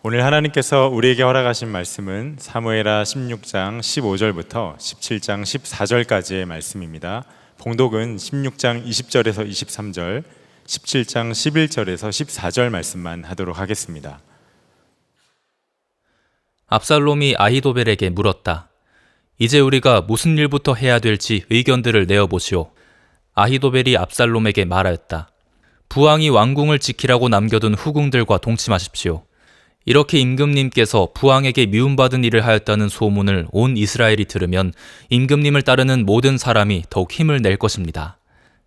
오늘 하나님께서 우리에게 허락하신 말씀은 사무엘하 16장 15절부터 17장 14절까지의 말씀입니다. 봉독은 16장 20절에서 23절, 17장 11절에서 14절 말씀만 하도록 하겠습니다. 압살롬이 아히도벨에게 물었다. 이제 우리가 무슨 일부터 해야 될지 의견들을 내어보시오. 아히도벨이 압살롬에게 말하였다. 부왕이 왕궁을 지키라고 남겨둔 후궁들과 동침하십시오. 이렇게 임금님께서 부왕에게 미움받은 일을 하였다는 소문을 온 이스라엘이 들으면 임금님을 따르는 모든 사람이 더욱 힘을 낼 것입니다.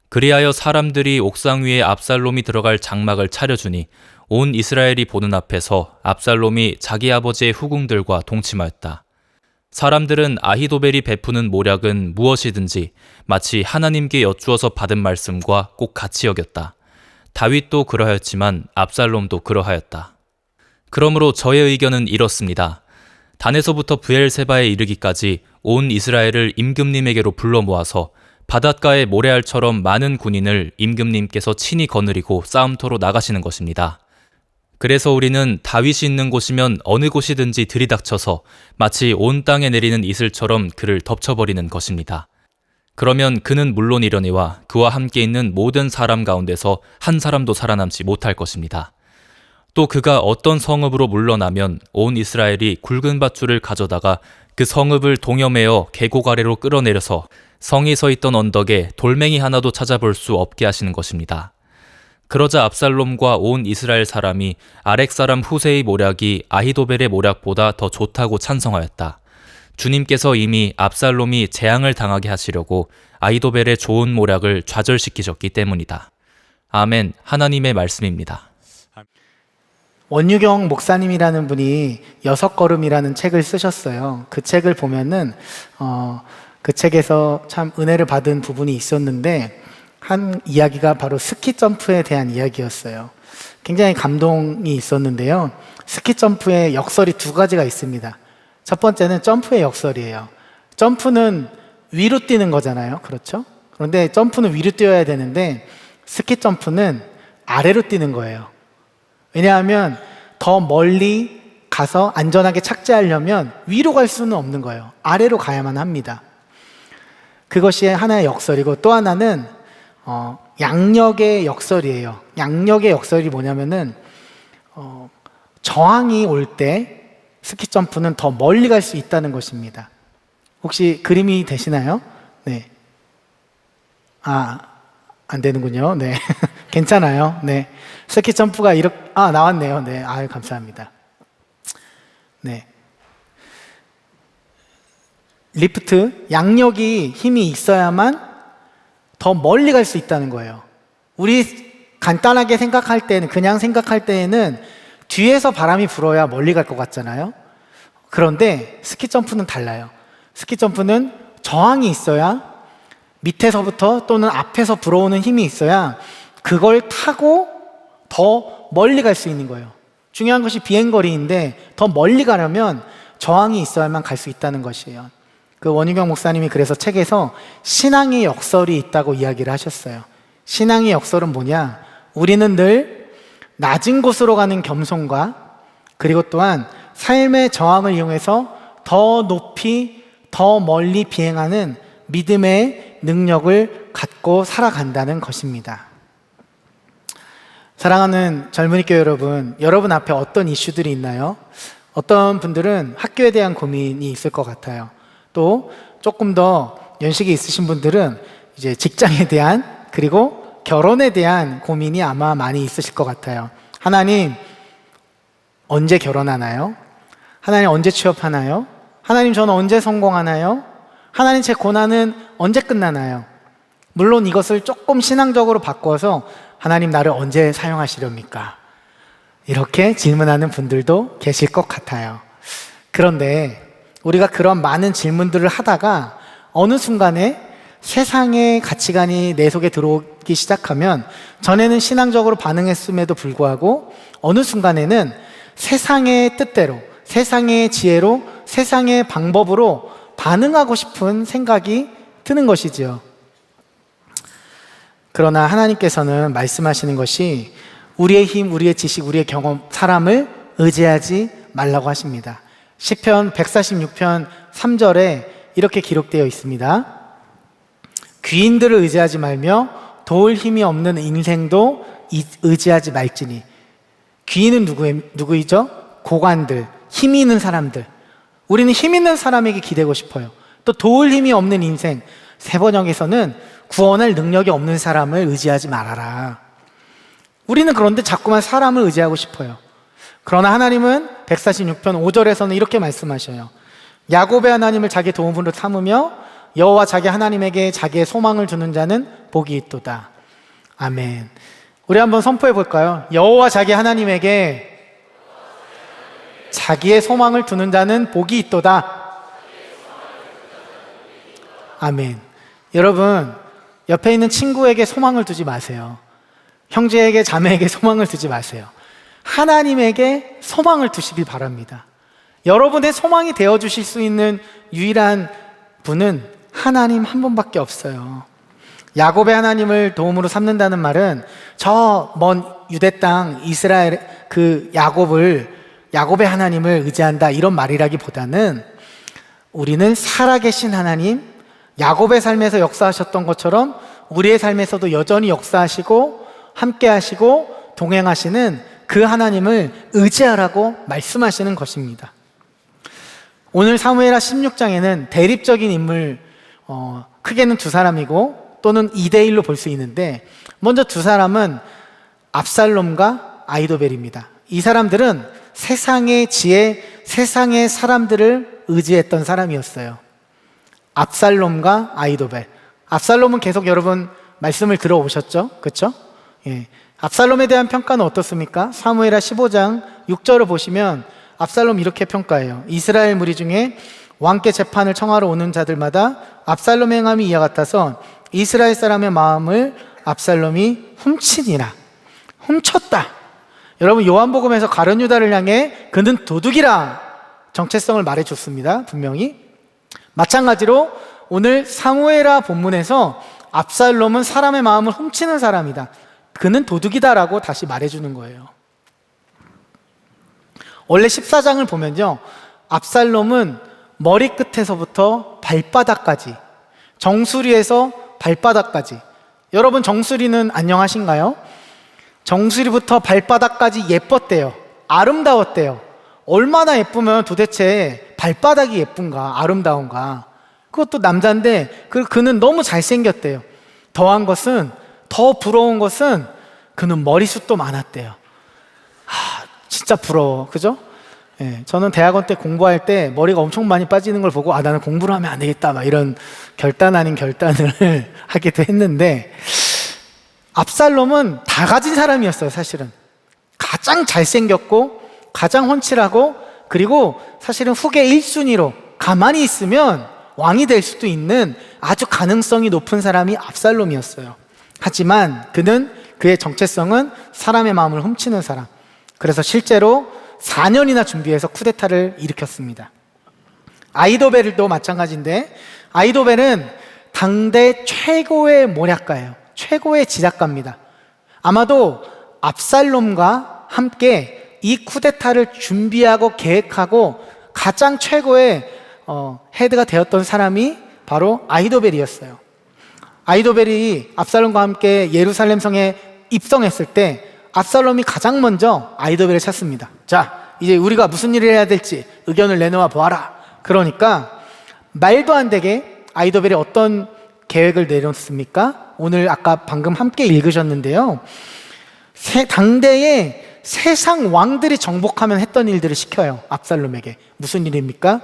그리하여 사람들이 옥상 위에 압살롬이 들어갈 장막을 차려주니 온 이스라엘이 보는 앞에서 압살롬이 자기 아버지의 후궁들과 동침하였다. 사람들은 아히도벨이 베푸는 모략은 무엇이든지 마치 하나님께 여쭈어서 받은 말씀과 꼭 같이 여겼다. 다윗도 그러하였지만 압살롬도 그러하였다. 그러므로 저의 의견은 이렇습니다. 단에서부터 브엘세바에 이르기까지 온 이스라엘을 임금님에게로 불러 모아서 바닷가의 모래알처럼 많은 군인을 임금님께서 친히 거느리고 싸움터로 나가시는 것입니다. 그래서 우리는 다윗이 있는 곳이면 어느 곳이든지 들이닥쳐서 마치 온 땅에 내리는 이슬처럼 그를 덮쳐버리는 것입니다. 그러면 그는 물론이려니와 그와 함께 있는 모든 사람 가운데서 한 사람도 살아남지 못할 것입니다. 또 그가 어떤 성읍으로 물러나면 온 이스라엘이 굵은 밧줄을 가져다가 그 성읍을 동여매어 계곡 아래로 끌어내려서 성이 서 있던 언덕에 돌멩이 하나도 찾아볼 수 없게 하시는 것입니다. 그러자 압살롬과 온 이스라엘 사람이 아렉 사람 후세의 모략이 아히도벨의 모략보다 더 좋다고 찬성하였다. 주님께서 이미 압살롬이 재앙을 당하게 하시려고 아히도벨의 좋은 모략을 좌절시키셨기 때문이다. 아멘. 하나님의 말씀입니다. 원유경 목사님이라는 분이 6걸음이라는 책을 쓰셨어요. 그 책을 보면은 그 책에서 참 은혜를 받은 부분이 있었는데 한 이야기가 바로 스키 점프에 대한 이야기였어요. 굉장히 감동이 있었는데요. 스키 점프의 역설이 2가지가 있습니다. 첫 번째는 점프의 역설이에요. 점프는 위로 뛰는 거잖아요. 그렇죠? 그런데 점프는 위로 뛰어야 되는데 스키 점프는 아래로 뛰는 거예요. 왜냐하면 더 멀리 가서 안전하게 착지하려면 위로 갈 수는 없는 거예요. 아래로 가야만 합니다. 그것이 하나의 역설이고 또 하나는 양력의 역설이에요. 양력의 역설이 뭐냐면은 저항이 올 때 스키 점프는 더 멀리 갈 수 있다는 것입니다. 혹시 그림이 되시나요? 네. 안 되는군요. 네. 괜찮아요. 네. 스키 점프가 이렇게, 나왔네요. 네. 아유, 감사합니다. 네. 리프트, 양력이 힘이 있어야만 더 멀리 갈 수 있다는 거예요. 우리 간단하게 생각할 때는, 그냥 생각할 때에는 뒤에서 바람이 불어야 멀리 갈 것 같잖아요. 그런데 스키 점프는 달라요. 스키 점프는 저항이 있어야 밑에서부터 또는 앞에서 불어오는 힘이 있어야 그걸 타고 더 멀리 갈 수 있는 거예요. 중요한 것이 비행거리인데 더 멀리 가려면 저항이 있어야만 갈 수 있다는 것이에요. 그 원유경 목사님이 그래서 책에서 신앙의 역설이 있다고 이야기를 하셨어요. 신앙의 역설은 뭐냐? 우리는 늘 낮은 곳으로 가는 겸손과 그리고 또한 삶의 저항을 이용해서 더 높이 더 멀리 비행하는 믿음의 능력을 갖고 살아간다는 것입니다. 사랑하는 젊은이 교회 여러분, 여러분 앞에 어떤 이슈들이 있나요? 어떤 분들은 학교에 대한 고민이 있을 것 같아요. 또 조금 더 연식이 있으신 분들은 이제 직장에 대한 그리고 결혼에 대한 고민이 아마 많이 있으실 것 같아요. 하나님, 언제 결혼하나요? 하나님, 언제 취업하나요? 하나님, 저는 언제 성공하나요? 하나님, 제 고난은 언제 끝나나요? 물론 이것을 조금 신앙적으로 바꿔서 하나님, 나를 언제 사용하시렵니까? 이렇게 질문하는 분들도 계실 것 같아요. 그런데 우리가 그런 많은 질문들을 하다가 어느 순간에 세상의 가치관이 내 속에 들어오기 시작하면 전에는 신앙적으로 반응했음에도 불구하고 어느 순간에는 세상의 뜻대로, 세상의 지혜로, 세상의 방법으로 반응하고 싶은 생각이 드는 것이지요. 그러나 하나님께서는 말씀하시는 것이 우리의 힘, 우리의 지식, 우리의 경험, 사람을 의지하지 말라고 하십니다. 시편 146편 3절에 이렇게 기록되어 있습니다. 귀인들을 의지하지 말며 도울 힘이 없는 인생도 의지하지 말지니. 귀인은 누구이죠? 고관들, 힘이 있는 사람들. 우리는 힘 있는 사람에게 기대고 싶어요. 또 도울 힘이 없는 인생, 세번역에서는 구원할 능력이 없는 사람을 의지하지 말아라. 우리는 그런데 자꾸만 사람을 의지하고 싶어요. 그러나 하나님은 146편 5절에서는 이렇게 말씀하셔요. 야곱의 하나님을 자기 도움으로 삼으며 여호와 자기 하나님에게 자기의 소망을 두는 자는 복이 있도다. 아멘. 우리 한번 선포해 볼까요? 여호와 자기 하나님에게 자기의 소망을 두는 자는 복이 있도다. 아멘. 여러분, 옆에 있는 친구에게 소망을 두지 마세요. 형제에게, 자매에게 소망을 두지 마세요. 하나님에게 소망을 두시길 바랍니다. 여러분의 소망이 되어주실 수 있는 유일한 분은 하나님 한 분밖에 없어요. 야곱의 하나님을 도움으로 삼는다는 말은 저 먼 유대 땅 이스라엘 야곱의 하나님을 의지한다 이런 말이라기보다는 우리는 살아계신 하나님, 야곱의 삶에서 역사하셨던 것처럼 우리의 삶에서도 여전히 역사하시고 함께 하시고 동행하시는 그 하나님을 의지하라고 말씀하시는 것입니다. 오늘 사무엘하 16장에는 대립적인 인물, 크게는 두 사람이고 또는 2대1로 볼 수 있는데, 먼저 두 사람은 압살롬과 아히도벨입니다. 이 사람들은 세상의 지혜, 세상의 사람들을 의지했던 사람이었어요. 압살롬과 아히도벨. 압살롬은 계속 여러분 말씀을 들어오셨죠? 그렇죠? 예. 압살롬에 대한 평가는 어떻습니까? 사무엘하 15장 6절을 보시면 압살롬 이렇게 평가해요. 이스라엘 무리 중에 왕께 재판을 청하러 오는 자들마다 압살롬의 행함이 이와 같아서 이스라엘 사람의 마음을 압살롬이 훔치니라. 훔쳤다. 여러분, 요한복음에서 가룟 유다를 향해 그는 도둑이라 정체성을 말해줬습니다. 분명히. 마찬가지로 오늘 사무엘하 본문에서 압살롬은 사람의 마음을 훔치는 사람이다. 그는 도둑이다라고 다시 말해주는 거예요. 원래 14장을 보면요, 압살롬은 머리끝에서부터 발바닥까지, 정수리에서 발바닥까지. 여러분, 정수리는 안녕하신가요? 정수리부터 발바닥까지 예뻤대요. 아름다웠대요. 얼마나 예쁘면 도대체 발바닥이 예쁜가, 아름다운가. 그것도 남자인데 그는 너무 잘생겼대요. 더 부러운 것은 그는 머리숱도 많았대요. 진짜 부러워. 그죠? 예, 저는 대학원 때 공부할 때 머리가 엄청 많이 빠지는 걸 보고 나는 공부를 하면 안 되겠다 막 이런 결단 아닌 결단을 하기도 했는데, 압살롬은 다 가진 사람이었어요. 사실은 가장 잘생겼고 가장 훤칠하고, 그리고 사실은 후계 1순위로 가만히 있으면 왕이 될 수도 있는 아주 가능성이 높은 사람이 압살롬이었어요. 하지만 그의 정체성은 사람의 마음을 훔치는 사람. 그래서 실제로 4년이나 준비해서 쿠데타를 일으켰습니다. 아히도벨도 마찬가지인데, 아히도벨은 당대 최고의 모략가예요. 최고의 지략가입니다. 아마도 압살롬과 함께 이 쿠데타를 준비하고 계획하고 가장 최고의 헤드가 되었던 사람이 바로 아히도벨이었어요. 아히도벨이 압살롬과 함께 예루살렘 성에 입성했을 때 압살롬이 가장 먼저 아히도벨을 찾습니다. 자, 이제 우리가 무슨 일을 해야 될지 의견을 내놓아 보아라. 그러니까 말도 안 되게 아히도벨이 어떤 계획을 내렸습니까? 오늘 아까 방금 함께 읽으셨는데요, 당대의 세상 왕들이 정복하면 했던 일들을 시켜요. 압살롬에게. 무슨 일입니까?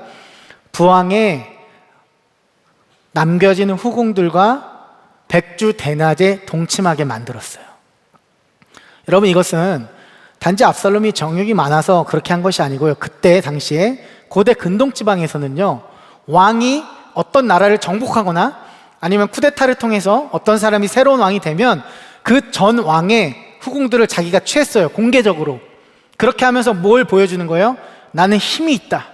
부왕에 남겨지는 후궁들과 백주 대낮에 동침하게 만들었어요. 여러분, 이것은 단지 압살롬이 정욕이 많아서 그렇게 한 것이 아니고요, 그때 당시에 고대 근동지방에서는요, 왕이 어떤 나라를 정복하거나 아니면 쿠데타를 통해서 어떤 사람이 새로운 왕이 되면 그 전 왕의 후궁들을 자기가 취했어요. 공개적으로. 그렇게 하면서 뭘 보여주는 거예요? 나는 힘이 있다.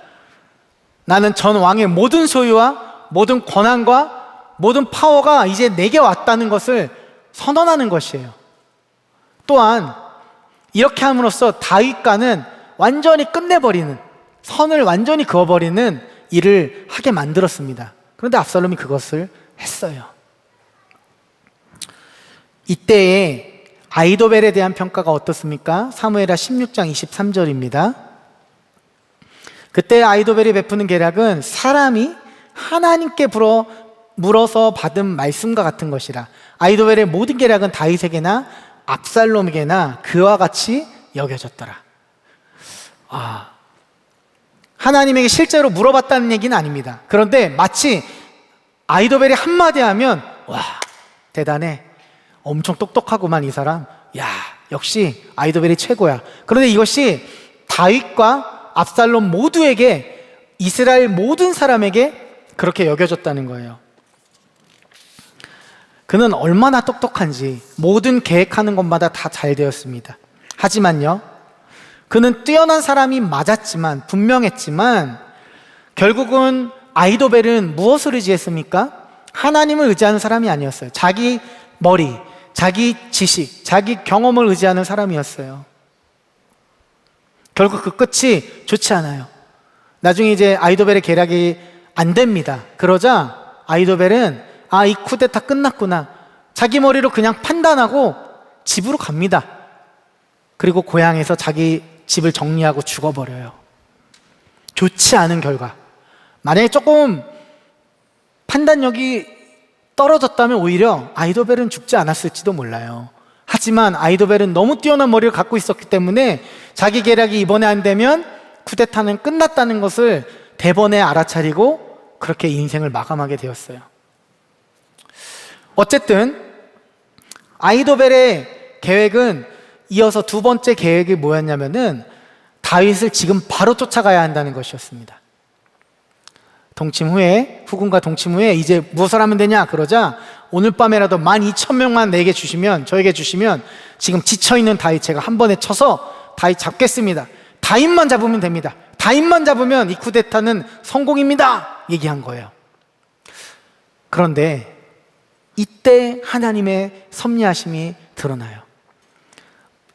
나는 전 왕의 모든 소유와 모든 권한과 모든 파워가 이제 내게 왔다는 것을 선언하는 것이에요. 또한 이렇게 함으로써 다윗과는 완전히 끝내버리는, 선을 완전히 그어버리는 일을 하게 만들었습니다. 그런데 압살롬이 그것을 했어요. 이때에 아히도벨에 대한 평가가 어떻습니까? 사무엘하 16장 23절입니다. 그때 아히도벨이 베푸는 계략은 사람이 하나님께 물어서 받은 말씀과 같은 것이라. 아히도벨의 모든 계략은 다윗에게나 압살롬에게나 그와 같이 여겨졌더라. 하나님에게 실제로 물어봤다는 얘기는 아닙니다. 그런데 마치 아히도벨이 한마디 하면 와, 대단해, 엄청 똑똑하구만 이 사람, 야, 역시 아히도벨이 최고야. 그런데 이것이 다윗과 압살롬 모두에게, 이스라엘 모든 사람에게 그렇게 여겨졌다는 거예요. 그는 얼마나 똑똑한지 모든 계획하는 것마다 다 잘 되었습니다. 하지만요, 그는 뛰어난 사람이 맞았지만, 분명했지만 결국은 아히도벨은 무엇을 의지했습니까? 하나님을 의지하는 사람이 아니었어요. 자기 머리, 자기 지식, 자기 경험을 의지하는 사람이었어요. 결국 그 끝이 좋지 않아요. 나중에 이제 아히도벨의 계략이 안 됩니다. 그러자 아히도벨은 이 쿠데타 끝났구나, 자기 머리로 그냥 판단하고 집으로 갑니다. 그리고 고향에서 자기 집을 정리하고 죽어버려요. 좋지 않은 결과. 만약에 조금 판단력이 떨어졌다면 오히려 아히도벨은 죽지 않았을지도 몰라요. 하지만 아히도벨은 너무 뛰어난 머리를 갖고 있었기 때문에 자기 계략이 이번에 안 되면 쿠데타는 끝났다는 것을 대번에 알아차리고 그렇게 인생을 마감하게 되었어요. 어쨌든 아히도벨의 계획은 이어서 두 번째 계획이 뭐였냐면은 다윗을 지금 바로 쫓아가야 한다는 것이었습니다. 후군과 동침 후에 이제 무엇을 하면 되냐 그러자, 오늘 밤에라도 12,000명만 저에게 주시면 지금 지쳐있는 다윗 제가 한 번에 쳐서 다윗 잡겠습니다. 다윗만 잡으면 됩니다. 다윗만 잡으면 이 쿠데타는 성공입니다, 얘기한 거예요. 그런데 이때 하나님의 섭리하심이 드러나요.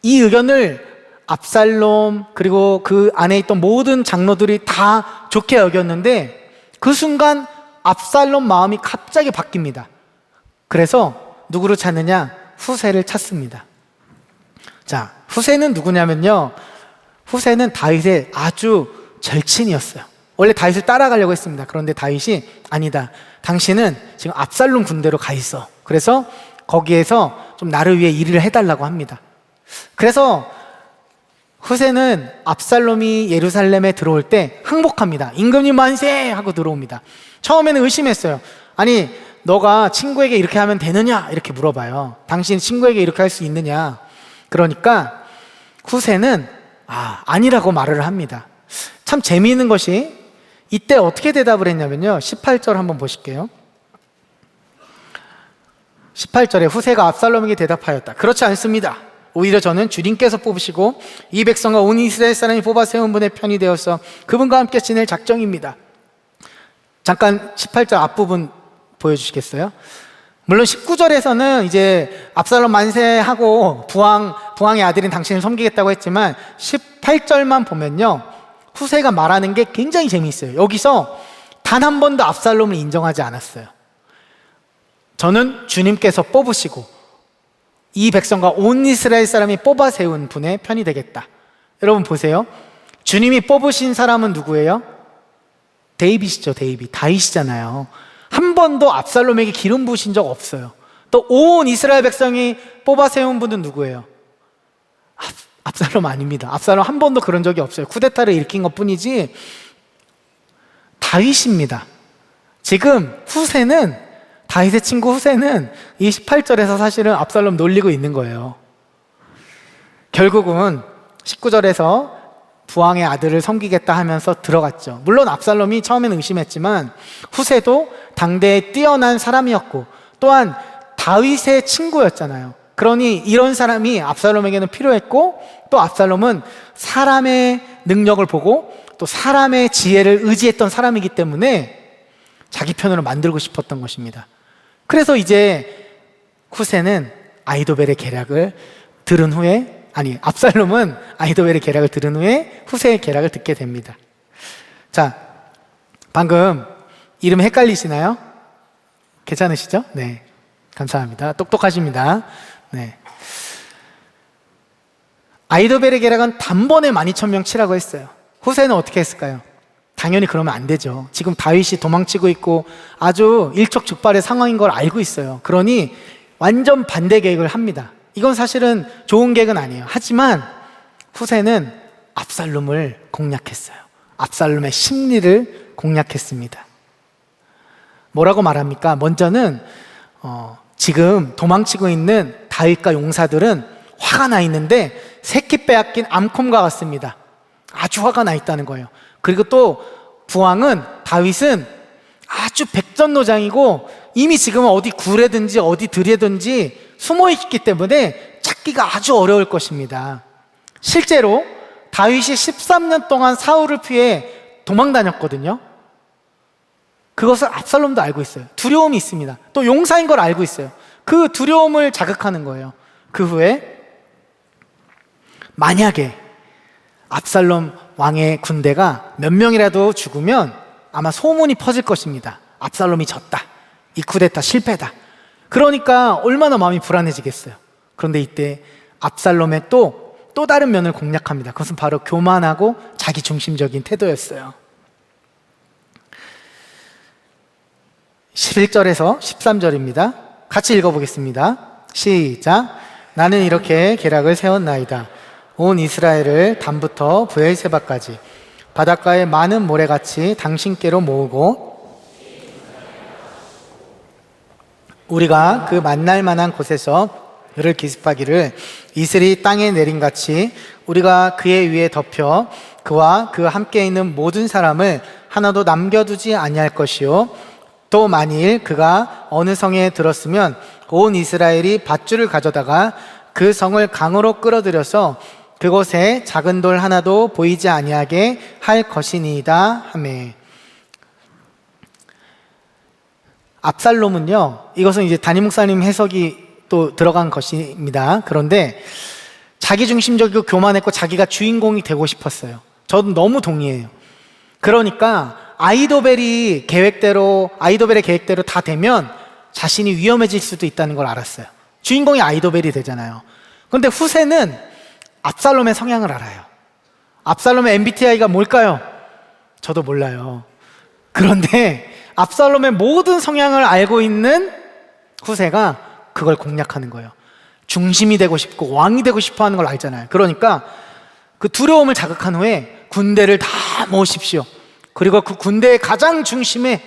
이 의견을 압살롬 그리고 그 안에 있던 모든 장로들이 다 좋게 여겼는데 그 순간 압살롬 마음이 갑자기 바뀝니다. 그래서 누구를 찾느냐? 후세를 찾습니다. 자, 후세는 누구냐면요, 후세는 다윗의 아주 절친이었어요. 원래 다윗을 따라가려고 했습니다. 그런데 다윗이 아니다, 당신은 지금 압살롬 군대로 가 있어. 그래서 거기에서 좀 나를 위해 일을 해달라고 합니다. 그래서 후세는 압살롬이 예루살렘에 들어올 때 항복합니다. 임금님 만세! 하고 들어옵니다. 처음에는 의심했어요. 아니, 너가 친구에게 이렇게 하면 되느냐? 이렇게 물어봐요. 당신 친구에게 이렇게 할 수 있느냐? 그러니까 후세는 아니라고 말을 합니다. 참 재미있는 것이 이때 어떻게 대답을 했냐면요, 18절 한번 보실게요. 18절에 후세가 압살롬에게 대답하였다. 그렇지 않습니다. 오히려 저는 주님께서 뽑으시고 이 백성과 온 이스라엘 사람이 뽑아 세운 분의 편이 되어서 그분과 함께 지낼 작정입니다. 잠깐 18절 앞부분 보여주시겠어요? 물론 19절에서는 이제 압살롬 만세하고 부왕의 아들인 당신을 섬기겠다고 했지만 18절만 보면요, 후세가 말하는 게 굉장히 재미있어요. 여기서 단 한 번도 압살롬을 인정하지 않았어요. 저는 주님께서 뽑으시고 이 백성과 온 이스라엘 사람이 뽑아 세운 분의 편이 되겠다. 여러분 보세요. 주님이 뽑으신 사람은 누구예요? 데이빗이죠. 다윗이잖아요. 한 번도 압살롬에게 기름 부으신 적 없어요. 또 온 이스라엘 백성이 뽑아 세운 분은 누구예요? 압살롬 아닙니다. 압살롬 한 번도 그런 적이 없어요. 쿠데타를 일으킨 것 뿐이지. 다윗입니다. 지금 다윗의 친구 후세는 이 18절에서 사실은 압살롬 놀리고 있는 거예요. 결국은 19절에서 부왕의 아들을 섬기겠다 하면서 들어갔죠. 물론 압살롬이 처음에는 의심했지만 후세도 당대에 뛰어난 사람이었고 또한 다윗의 친구였잖아요. 그러니 이런 사람이 압살롬에게는 필요했고, 또 압살롬은 사람의 능력을 보고 또 사람의 지혜를 의지했던 사람이기 때문에 자기 편으로 만들고 싶었던 것입니다. 그래서 이제 후세는 아히도벨의 계략을 들은 후에 압살롬은 아히도벨의 계략을 들은 후에 후세의 계략을 듣게 됩니다. 자, 방금 이름 헷갈리시나요? 괜찮으시죠? 네, 감사합니다. 똑똑하십니다. 네. 아히도벨의 계략은 단번에 12,000명 치라고 했어요. 후세는 어떻게 했을까요? 당연히 그러면 안 되죠. 지금 다윗이 도망치고 있고 아주 일촉즉발의 상황인 걸 알고 있어요. 그러니 완전 반대 계획을 합니다. 이건 사실은 좋은 계획은 아니에요. 하지만 후세는 압살롬을 공략했어요. 압살롬의 심리를 공략했습니다. 뭐라고 말합니까? 먼저는 지금 도망치고 있는 다윗과 용사들은 화가 나 있는데 새끼 빼앗긴 암콤과 같습니다. 아주 화가 나 있다는 거예요. 그리고 또 부왕은, 다윗은 아주 백전노장이고 이미 지금은 어디 굴에든지 어디 들에든지 숨어 있기 때문에 찾기가 아주 어려울 것입니다. 실제로 다윗이 13년 동안 사울을 피해 도망 다녔거든요. 그것을 압살롬도 알고 있어요. 두려움이 있습니다. 또 용사인 걸 알고 있어요. 그 두려움을 자극하는 거예요. 그 후에 만약에 압살롬 왕의 군대가 몇 명이라도 죽으면 아마 소문이 퍼질 것입니다. 압살롬이 졌다. 이 쿠데타 실패다. 그러니까 얼마나 마음이 불안해지겠어요. 그런데 이때 압살롬의 또 다른 면을 공략합니다. 그것은 바로 교만하고 자기중심적인 태도였어요. 11절에서 13절입니다. 같이 읽어보겠습니다. 시작. 나는 이렇게 계략을 세웠나이다. 온 이스라엘을 단부터 브엘세바까지 바닷가의 많은 모래같이 당신께로 모으고 우리가 그 만날 만한 곳에서 그를 기습하기를 이슬이 땅에 내림같이 우리가 그의 위에 덮여 그와 그 함께 있는 모든 사람을 하나도 남겨두지 아니할 것이요 또 만일 그가 어느 성에 들었으면 온 이스라엘이 밧줄을 가져다가 그 성을 강으로 끌어들여서 그곳에 작은 돌 하나도 보이지 아니하게 할 것이니이다 하매. 압살롬은요, 이것은 이제 담임 목사님 해석이 또 들어간 것입니다. 그런데 자기중심적이고 교만했고 자기가 주인공이 되고 싶었어요. 저도 너무 동의해요. 그러니까 아히도벨의 계획대로 다 되면 자신이 위험해질 수도 있다는 걸 알았어요. 주인공이 아히도벨이 되잖아요. 그런데 후세는 압살롬의 성향을 알아요. 압살롬의 MBTI가 뭘까요? 저도 몰라요. 그런데 압살롬의 모든 성향을 알고 있는 후세가 그걸 공략하는 거예요. 중심이 되고 싶고 왕이 되고 싶어 하는 걸 알잖아요. 그러니까 그 두려움을 자극한 후에 군대를 다 모으십시오. 그리고 그 군대의 가장 중심에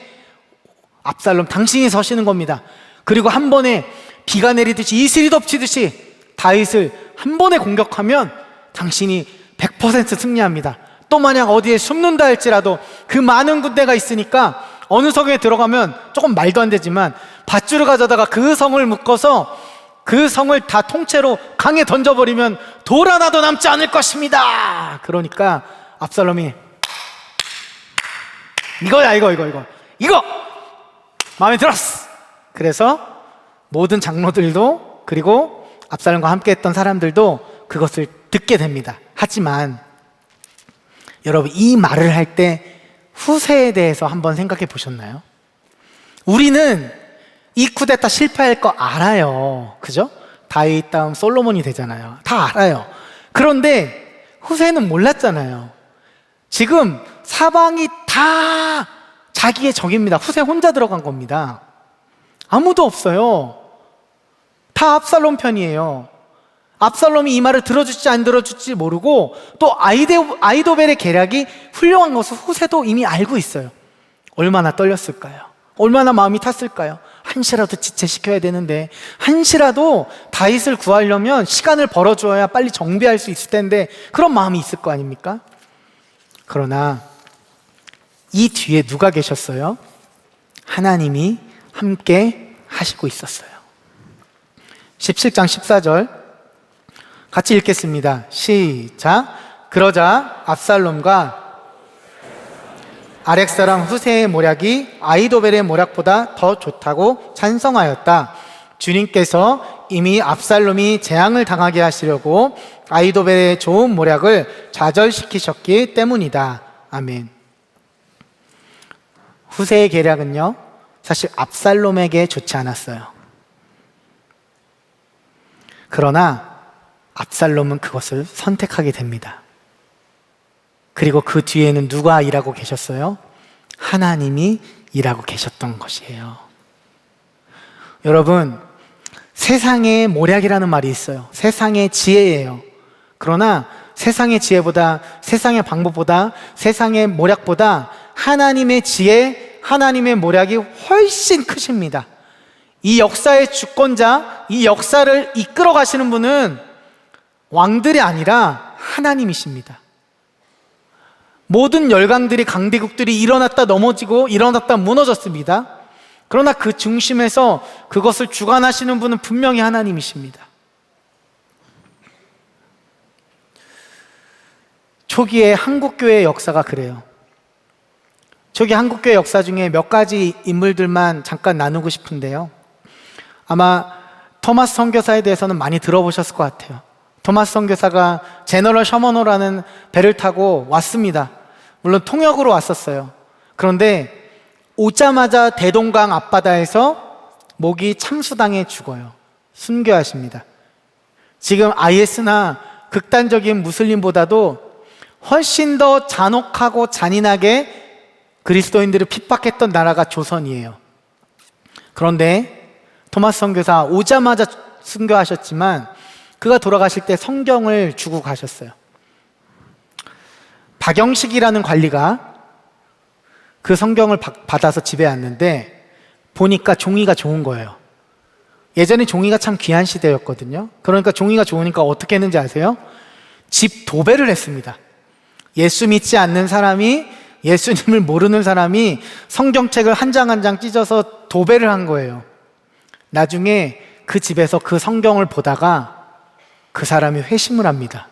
압살롬 당신이 서시는 겁니다. 그리고 한 번에 비가 내리듯이 이슬이 덮치듯이 다윗을 한 번에 공격하면 당신이 100% 승리합니다. 또 만약 어디에 숨는다 할지라도 그 많은 군대가 있으니까 어느 성에 들어가면 조금 말도 안 되지만 밧줄을 가져다가 그 성을 묶어서 그 성을 다 통째로 강에 던져버리면 돌 하나도 남지 않을 것입니다. 그러니까 압살롬이 이거야 이거 마음에 들었어. 그래서 모든 장로들도 그리고 압살롬과 함께 했던 사람들도 그것을 듣게 됩니다. 하지만 여러분, 이 말을 할 때 후세에 대해서 한번 생각해 보셨나요? 우리는 이 쿠데타 실패할 거 알아요. 그죠? 다윗 다음 솔로몬이 되잖아요. 다 알아요. 그런데 후세는 몰랐잖아요. 지금 사방이 다 자기의 적입니다. 후세 혼자 들어간 겁니다. 아무도 없어요. 다 압살롬 편이에요. 압살롬이 이 말을 들어줄지 안 들어줄지 모르고 또 아히도벨의 계략이 훌륭한 것을 후세도 이미 알고 있어요. 얼마나 떨렸을까요? 얼마나 마음이 탔을까요? 한시라도 지체시켜야 되는데, 한시라도 다윗을 구하려면 시간을 벌어줘야 빨리 정비할 수 있을 텐데 그런 마음이 있을 거 아닙니까? 그러나 이 뒤에 누가 계셨어요? 하나님이 함께 하시고 있었어요. 17장 14절 같이 읽겠습니다. 시작. 그러자 압살롬과 아렉 사람 후세의 모략이 아히도벨의 모략보다 더 좋다고 찬성하였다. 주님께서 이미 압살롬이 재앙을 당하게 하시려고 아히도벨의 좋은 모략을 좌절시키셨기 때문이다. 아멘. 후세의 계략은요, 사실 압살롬에게 좋지 않았어요. 그러나 압살롬은 그것을 선택하게 됩니다. 그리고 그 뒤에는 누가 일하고 계셨어요? 하나님이 일하고 계셨던 것이에요. 여러분, 세상의 모략이라는 말이 있어요. 세상의 지혜예요. 그러나 세상의 지혜보다, 세상의 방법보다, 세상의 모략보다 하나님의 지혜, 하나님의 모략이 훨씬 크십니다. 이 역사의 주권자, 이 역사를 이끌어 가시는 분은 왕들이 아니라 하나님이십니다. 모든 열강들이, 강대국들이 일어났다 넘어지고 일어났다 무너졌습니다. 그러나 그 중심에서 그것을 주관하시는 분은 분명히 하나님이십니다. 초기의 한국교회의 역사가 그래요. 초기 한국교회 역사 중에 몇 가지 인물들만 잠깐 나누고 싶은데요. 아마 토마스 선교사에 대해서는 많이 들어보셨을 것 같아요. 토마스 선교사가 제너럴 셔머너라는 배를 타고 왔습니다. 물론 통역으로 왔었어요. 그런데 오자마자 대동강 앞바다에서 목이 참수당해 죽어요. 순교하십니다. 지금 IS나 극단적인 무슬림보다도 훨씬 더 잔혹하고 잔인하게 그리스도인들을 핍박했던 나라가 조선이에요. 그런데 토마스 선교사 오자마자 순교하셨지만 그가 돌아가실 때 성경을 주고 가셨어요. 박영식이라는 관리가 그 성경을 받아서 집에 왔는데 보니까 종이가 좋은 거예요. 예전에 종이가 참 귀한 시대였거든요. 그러니까 종이가 좋으니까 어떻게 했는지 아세요? 집 도배를 했습니다. 예수 믿지 않는 사람이, 예수님을 모르는 사람이 성경책을 한 장 한 장 찢어서 도배를 한 거예요. 나중에 그 집에서 그 성경을 보다가 그 사람이 회심을 합니다.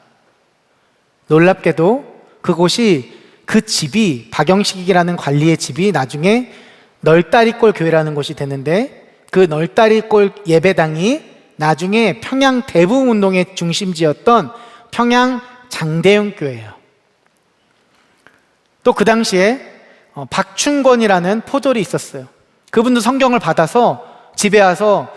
놀랍게도 그곳이, 그 집이, 박영식이라는 관리의 집이 나중에 널다리골 교회라는 곳이 되는데, 그 널다리골 예배당이 나중에 평양 대부운동의 중심지였던 평양 장대영 교회예요. 또 그 당시에 박춘권이라는 포졸이 있었어요. 그분도 성경을 받아서 집에 와서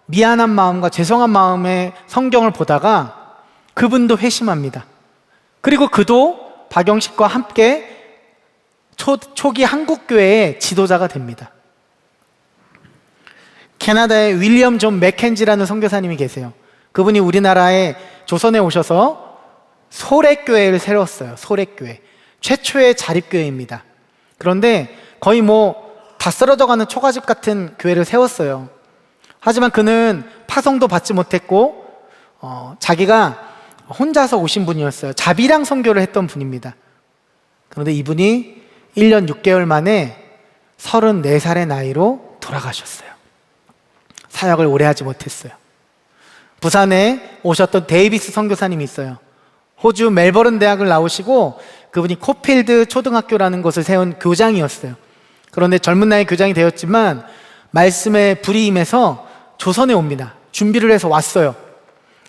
미안한 마음과 죄송한 마음에 성경을 보다가 그분도 회심합니다. 그리고 그도 박영식과 함께 초기 한국교회의 지도자가 됩니다. 캐나다에 윌리엄 존 맥켄지라는 선교사님이 계세요. 그분이 우리나라에 조선에 오셔서 소래교회를 세웠어요. 소래교회. 최초의 자립교회입니다. 그런데 거의 다 쓰러져가는 초가집 같은 교회를 세웠어요. 하지만 그는 파송도 받지 못했고 자기가 혼자서 오신 분이었어요. 자비랑 선교를 했던 분입니다. 그런데 이분이 1년 6개월 만에 34살의 나이로 돌아가셨어요. 사역을 오래 하지 못했어요. 부산에 오셨던 데이비스 선교사님이 있어요. 호주 멜버른 대학을 나오시고 그분이 코필드 초등학교라는 곳을 세운 교장이었어요. 그런데 젊은 나이에 교장이 되었지만 말씀에 불이 임해서 조선에 옵니다. 준비를 해서 왔어요.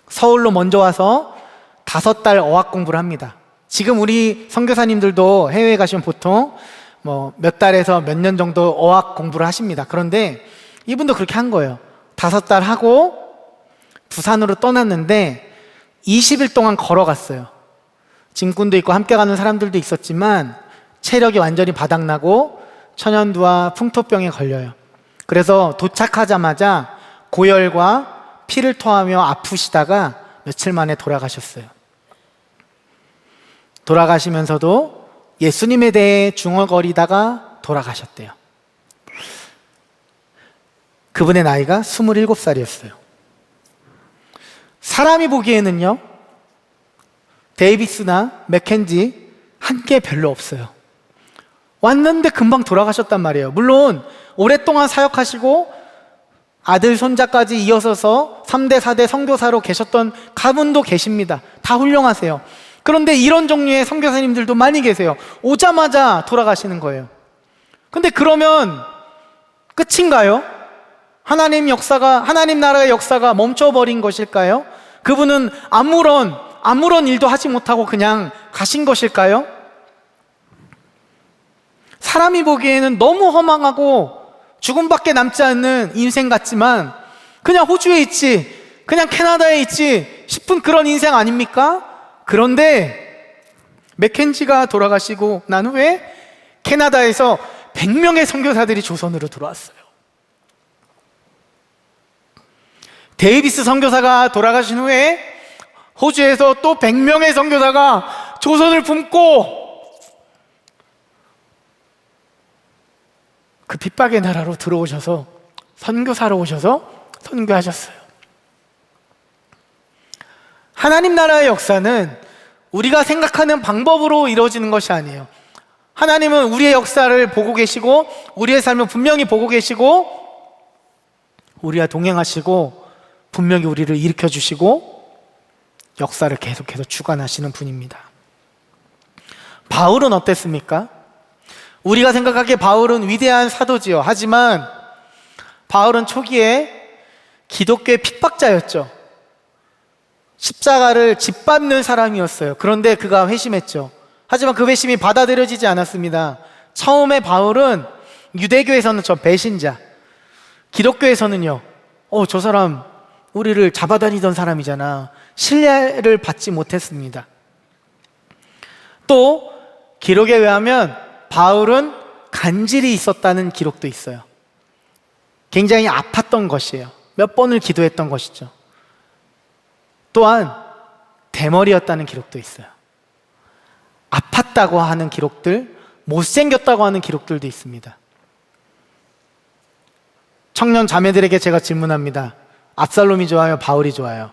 서울로 먼저 와서 5달 어학 공부를 합니다. 지금 우리 선교사님들도 해외에 가시면 보통 몇 달에서 몇 년 정도 어학 공부를 하십니다. 그런데 이분도 그렇게 한 거예요. 5달 하고 부산으로 떠났는데 20일 동안 걸어갔어요. 짐꾼도 있고 함께 가는 사람들도 있었지만 체력이 완전히 바닥나고 천연두와 풍토병에 걸려요. 그래서 도착하자마자 고열과 피를 토하며 아프시다가 며칠 만에 돌아가셨어요. 돌아가시면서도 예수님에 대해 중얼거리다가 돌아가셨대요. 그분의 나이가 27살이었어요. 사람이 보기에는요, 데이비스나 맥켄지 한 게 별로 없어요. 왔는데 금방 돌아가셨단 말이에요. 물론 오랫동안 사역하시고 아들, 손자까지 이어서서 3대, 4대 선교사로 계셨던 가문도 계십니다. 다 훌륭하세요. 그런데 이런 종류의 선교사님들도 많이 계세요. 오자마자 돌아가시는 거예요. 근데 그러면 끝인가요? 하나님 나라의 역사가 멈춰버린 것일까요? 그분은 아무런 일도 하지 못하고 그냥 가신 것일까요? 사람이 보기에는 너무 허망하고 죽음밖에 남지 않는 인생 같지만 그냥 호주에 있지, 그냥 캐나다에 있지 싶은 그런 인생 아닙니까? 그런데 맥켄지가 돌아가시고 난 후에 캐나다에서 100명의 선교사들이 조선으로 들어왔어요. 데이비스 선교사가 돌아가신 후에 호주에서 또 100명의 선교사가 조선을 품고 그 핍박의 나라로 들어오셔서 선교사로 오셔서 선교하셨어요. 하나님 나라의 역사는 우리가 생각하는 방법으로 이루어지는 것이 아니에요. 하나님은 우리의 역사를 보고 계시고 우리의 삶을 분명히 보고 계시고 우리와 동행하시고 분명히 우리를 일으켜 주시고 역사를 계속해서 주관하시는 분입니다. 바울은 어땠습니까? 우리가 생각하기에 바울은 위대한 사도지요. 하지만 바울은 초기에 기독교의 핍박자였죠. 십자가를 짓밟는 사람이었어요. 그런데 그가 회심했죠. 하지만 그 회심이 받아들여지지 않았습니다. 처음에 바울은 유대교에서는 저 배신자, 기독교에서는요, 저 사람 우리를 잡아다니던 사람이잖아, 신뢰를 받지 못했습니다. 또 기록에 의하면 바울은 간질이 있었다는 기록도 있어요. 굉장히 아팠던 것이에요. 몇 번을 기도했던 것이죠. 또한 대머리였다는 기록도 있어요. 아팠다고 하는 기록들, 못생겼다고 하는 기록들도 있습니다. 청년 자매들에게 제가 질문합니다. 압살롬이 좋아요? 바울이 좋아요?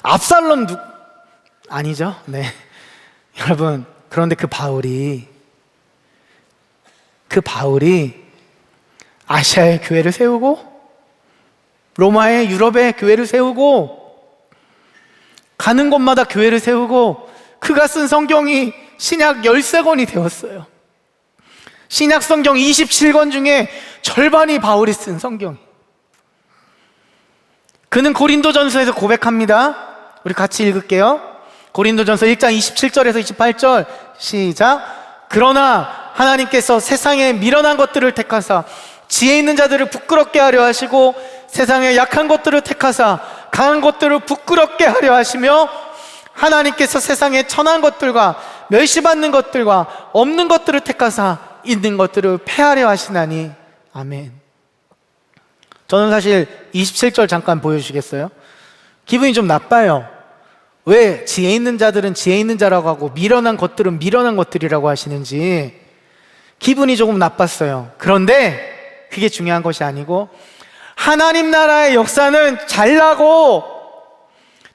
압살롬 아니죠? 네. 여러분, 그런데 그 바울이 아시아의 교회를 세우고 로마의 유럽의 교회를 세우고 가는 곳마다 교회를 세우고 그가 쓴 성경이 신약 13권이 되었어요. 신약 성경 27권 중에 절반이 바울이 쓴 성경. 그는 고린도전서에서 고백합니다. 우리 같이 읽을게요. 고린도전서 1장 27절에서 28절 시작. 그러나 하나님께서 세상에 미련한 것들을 택하사 지혜 있는 자들을 부끄럽게 하려 하시고 세상에 약한 것들을 택하사 강한 것들을 부끄럽게 하려 하시며 하나님께서 세상에 천한 것들과 멸시받는 것들과 없는 것들을 택하사 있는 것들을 폐하려 하시나니. 아멘. 저는 사실 27절 잠깐 보여주시겠어요? 기분이 좀 나빠요. 왜 지혜 있는 자들은 지혜 있는 자라고 하고 미련한 것들은 미련한 것들이라고 하시는지 기분이 조금 나빴어요. 그런데 그게 중요한 것이 아니고 하나님 나라의 역사는 잘나고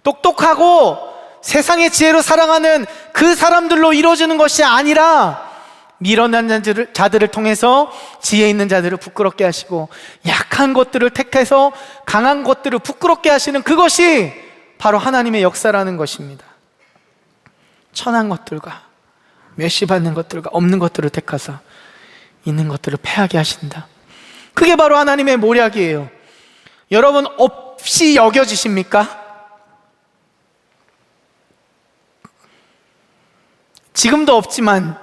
똑똑하고 세상의 지혜로 살아가는 그 사람들로 이루어지는 것이 아니라 미련한 자들을 통해서 지혜 있는 자들을 부끄럽게 하시고 약한 것들을 택해서 강한 것들을 부끄럽게 하시는 그것이 바로 하나님의 역사라는 것입니다. 천한 것들과 멸시받는 것들과 없는 것들을 택하사 있는 것들을 패하게 하신다. 그게 바로 하나님의 모략이에요. 여러분, 없이 여겨지십니까? 지금도 없지만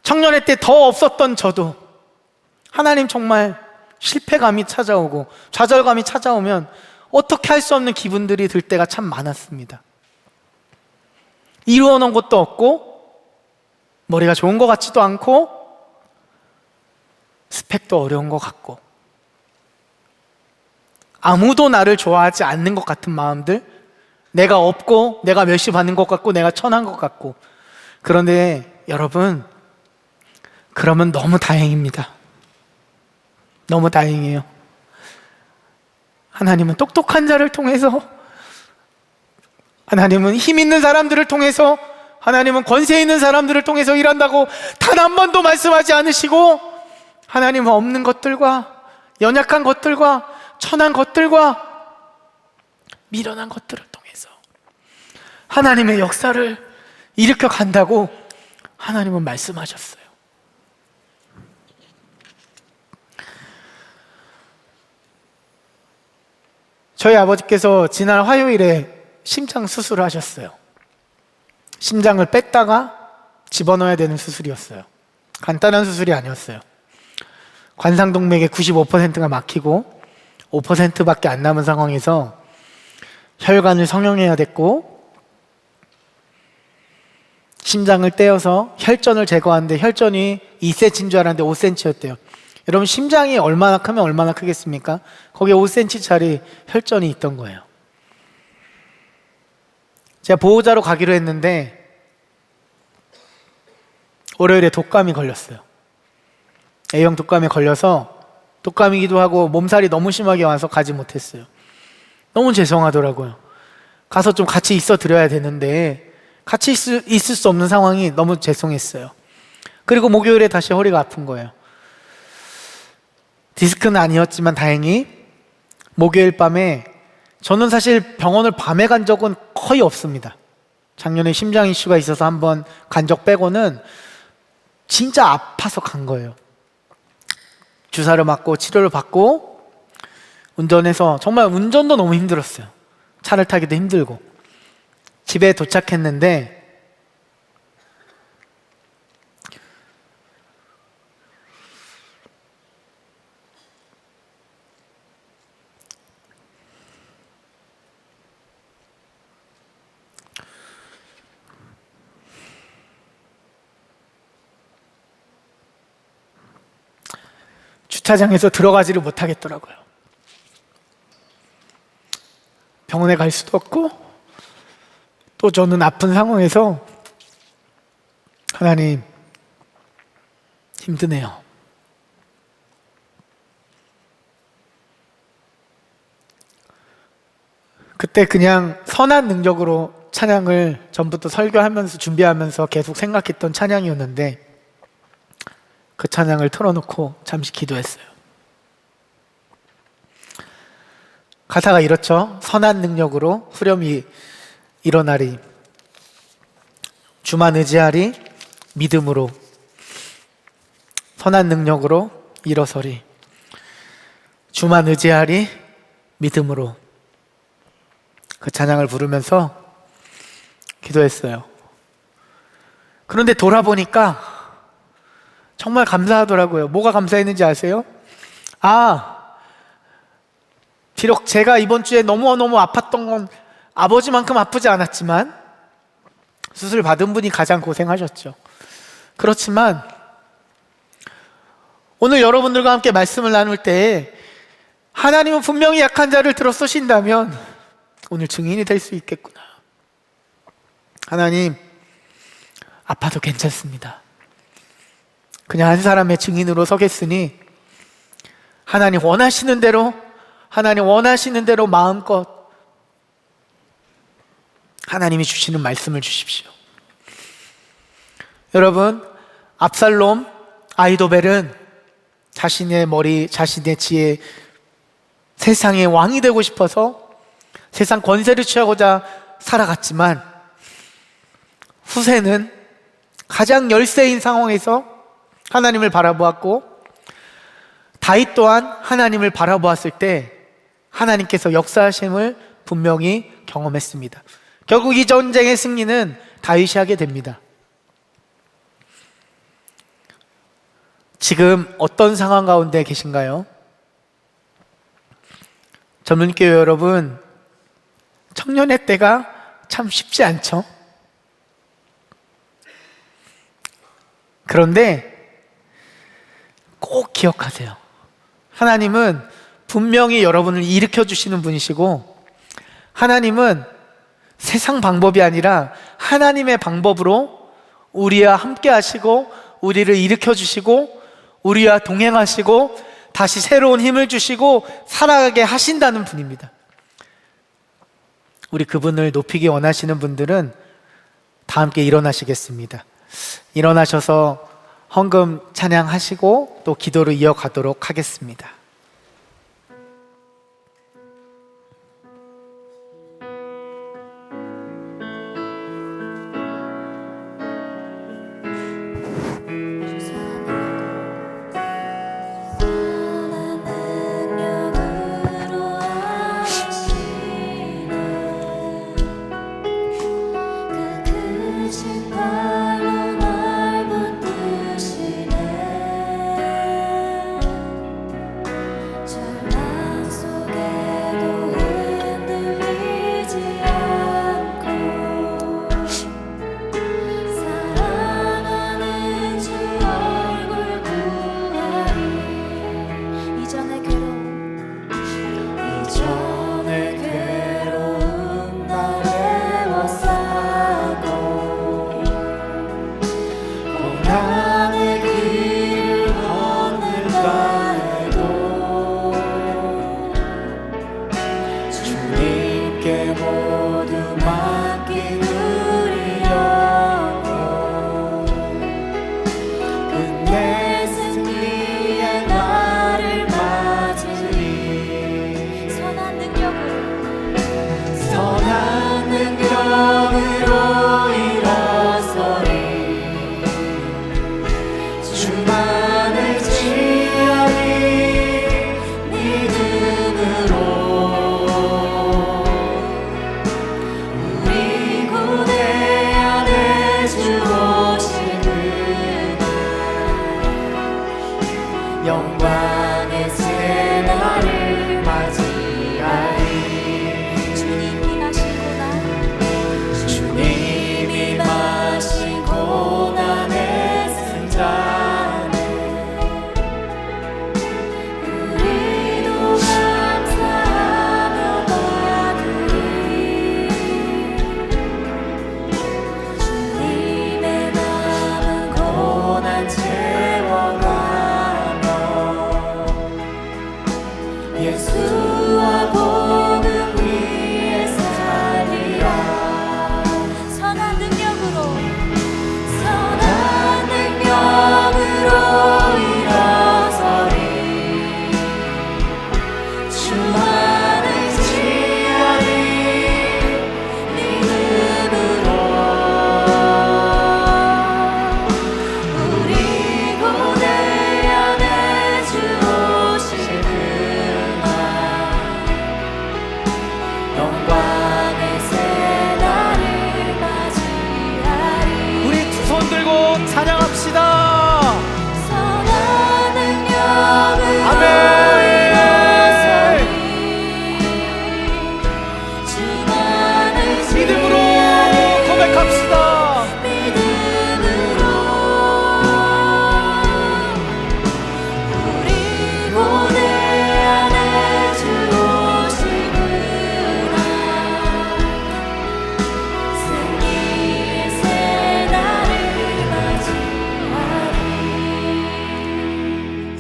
청년의 때 더 없었던 저도 하나님 정말 실패감이 찾아오고 좌절감이 찾아오면 어떻게 할 수 없는 기분들이 들 때가 참 많았습니다. 이루어 놓은 것도 없고 머리가 좋은 것 같지도 않고 스펙도 어려운 것 같고 아무도 나를 좋아하지 않는 것 같은 마음들, 내가 없고 내가 멸시받는 것 같고 내가 천한 것 같고. 그런데 여러분, 그러면 너무 다행입니다. 너무 다행이에요. 하나님은 똑똑한 자를 통해서, 하나님은 힘 있는 사람들을 통해서, 하나님은 권세 있는 사람들을 통해서 일한다고 단 한 번도 말씀하지 않으시고, 하나님은 없는 것들과 연약한 것들과 천한 것들과 미련한 것들을 통해서 하나님의 역사를 일으켜 간다고 하나님은 말씀하셨어요. 저희 아버지께서 지난 화요일에 심장 수술을 하셨어요. 심장을 뺐다가 집어넣어야 되는 수술이었어요. 간단한 수술이 아니었어요. 관상동맥의 95%가 막히고 5%밖에 안 남은 상황에서 혈관을 성형해야 됐고, 심장을 떼어서 혈전을 제거하는데 혈전이 2cm인 줄 알았는데 5cm였대요. 여러분, 심장이 얼마나 크면 얼마나 크겠습니까? 거기에 5cm짜리 혈전이 있던 거예요. 제가 보호자로 가기로 했는데 월요일에 독감이 걸렸어요. A형 독감에 걸려서, 독감이기도 하고 몸살이 너무 심하게 와서 가지 못했어요. 너무 죄송하더라고요. 가서 좀 같이 있어 드려야 되는데 같이 있을 수 없는 상황이 너무 죄송했어요. 그리고 목요일에 다시 허리가 아픈 거예요. 디스크는 아니었지만 다행히 목요일 밤에, 저는 사실 병원을 밤에 간 적은 거의 없습니다. 작년에 심장 이슈가 있어서 한번 간 적 빼고는 진짜 아파서 간 거예요. 주사를 맞고 치료를 받고 운전해서, 정말 운전도 너무 힘들었어요. 차를 타기도 힘들고. 집에 도착했는데 주차장에서 들어가지를 못하겠더라고요. 병원에 갈 수도 없고, 또 저는 아픈 상황에서 하나님, 힘드네요. 그때 그냥 선한 능력으로 찬양을 전부터 설교하면서 준비하면서 계속 생각했던 찬양이었는데, 그 찬양을 틀어놓고 잠시 기도했어요. 가사가 이렇죠. 선한 능력으로 후렴이 일어나리, 주만 의지하리, 믿음으로 선한 능력으로 일어서리, 주만 의지하리, 믿음으로. 그 찬양을 부르면서 기도했어요. 그런데 돌아보니까 정말 감사하더라고요. 뭐가 감사했는지 아세요? 비록 제가 이번 주에 너무너무 아팠던 건 아버지만큼 아프지 않았지만, 수술 받은 분이 가장 고생하셨죠. 그렇지만 오늘 여러분들과 함께 말씀을 나눌 때 하나님은 분명히 약한 자를 들어 쓰신다면 오늘 증인이 될 수 있겠구나. 하나님, 아파도 괜찮습니다. 그냥 한 사람의 증인으로 서겠으니 하나님 원하시는 대로, 하나님 원하시는 대로 마음껏 하나님이 주시는 말씀을 주십시오. 여러분, 압살롬, 아히도벨은 자신의 머리, 자신의 지혜, 세상의 왕이 되고 싶어서 세상 권세를 취하고자 살아갔지만, 후세는 가장 열세인 상황에서 하나님을 바라보았고, 다윗 또한 하나님을 바라보았을 때 하나님께서 역사하심을 분명히 경험했습니다. 결국 이 전쟁의 승리는 다윗이 하게 됩니다. 지금 어떤 상황 가운데 계신가요? 젊은교회 여러분, 청년의 때가 참 쉽지 않죠? 그런데 꼭 기억하세요. 하나님은 분명히 여러분을 일으켜 주시는 분이시고, 하나님은 세상 방법이 아니라 하나님의 방법으로 우리와 함께 하시고, 우리를 일으켜 주시고, 우리와 동행하시고, 다시 새로운 힘을 주시고 살아가게 하신다는 분입니다. 우리 그분을 높이기 원하시는 분들은 다 함께 일어나시겠습니다. 일어나셔서 헌금 찬양하시고 또 기도를 이어가도록 하겠습니다.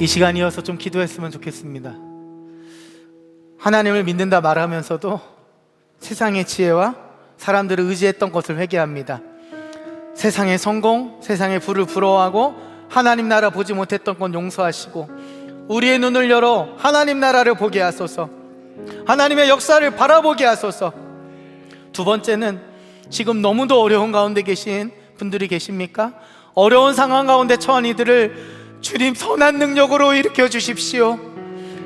이 시간이어서 좀 기도했으면 좋겠습니다. 하나님을 믿는다 말하면서도 세상의 지혜와 사람들을 의지했던 것을 회개합니다. 세상의 성공, 세상의 부를 부러워하고 하나님 나라 보지 못했던 건 용서하시고 우리의 눈을 열어 하나님 나라를 보게 하소서. 하나님의 역사를 바라보게 하소서. 두 번째는 지금 너무도 어려운 가운데 계신 분들이 계십니까? 어려운 상황 가운데 처한 이들을 주님 선한 능력으로 일으켜 주십시오.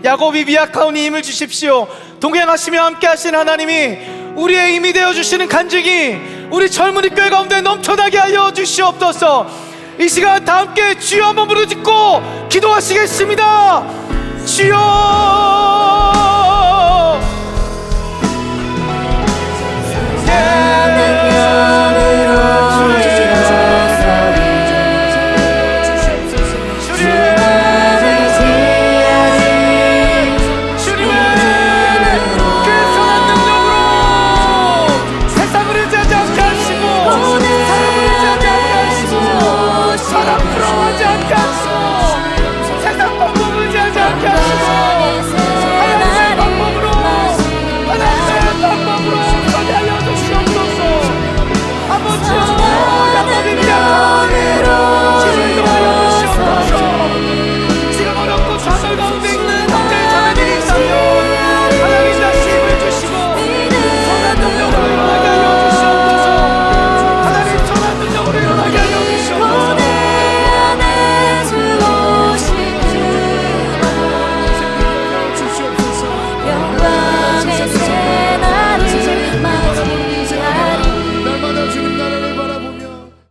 야곱이 미약하오니 힘을 주십시오. 동행하시며 함께 하신 하나님이 우리의 힘이 되어 주시는 간증이 우리 젊은이 교회 가운데 넘쳐나게 하여 주시옵소서. 이 시간 다 함께 주여 한번 부르짖고 기도하시겠습니다. 주여.